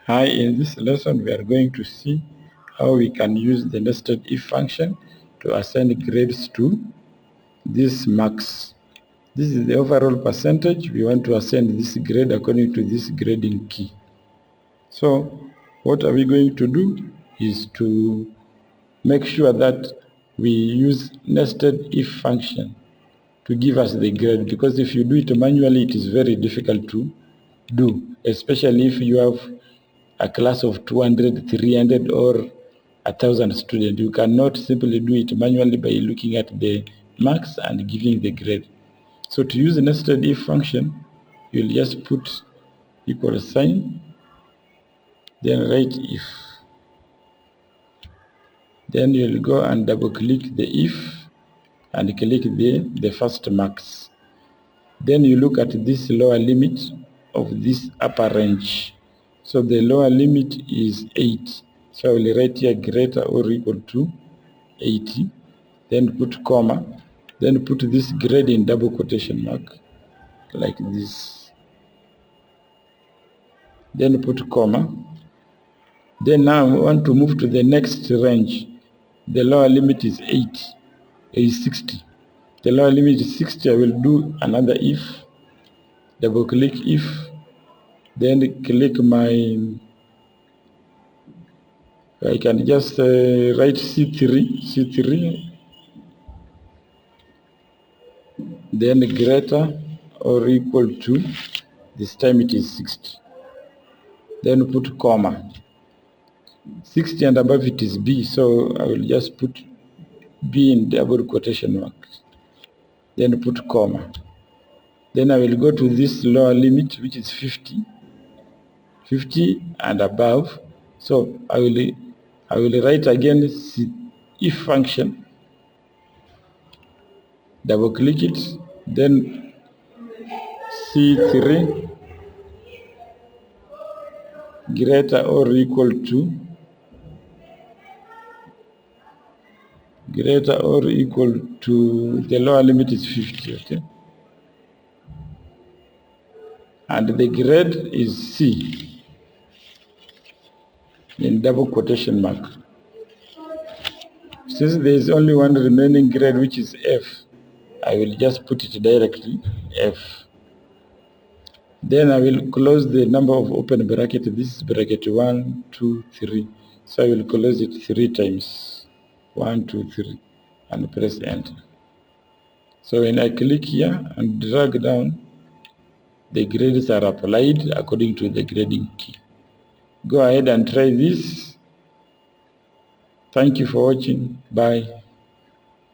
Hi, in this lesson we are going to see how we can use the nested if function to assign grades to these marks. This is the overall percentage. We want to assign this grade according to this grading key. So what are we going to do is to make sure that we use nested if function to give us the grade, because if you do it manually it is very difficult to do, especially if you have a class of 200, 300 or 1,000 students. You cannot simply do it manually by looking at the marks and giving the grade. So to use the nested if function, you'll just put equal sign, then write if. Then you'll go and double click the if and click the first marks. Then you look at this lower limit of this upper range. So the lower limit is 8. So I will write here greater or equal to 80. Then put comma. Then put this grade in double quotation mark like this. Then put comma. Then now we want to move to the next range. The lower limit is 60. The lower limit is 60. I will do another if. Double click if. Then click I can just write C3, then greater or equal to, this time it is 60. Then put comma. 60 and above it is B, so I will just put B in double quotation mark. Then put comma. Then I will go to this lower limit, which is 50. 50 and above. So I will write again if function, double click it, then C3 greater or equal to, the lower limit is 50, okay? And the grade is C in double quotation mark. Since there is only one remaining grade, which is F, I will just put it directly, F. Then I will close the number of open bracket. This is bracket 1, 2, 3. So I will close it 3 times. 1, 2, 3, and press enter. So when I click here and drag down, the grades are applied according to the grading key. Go ahead and try this. Thank you for watching. Bye.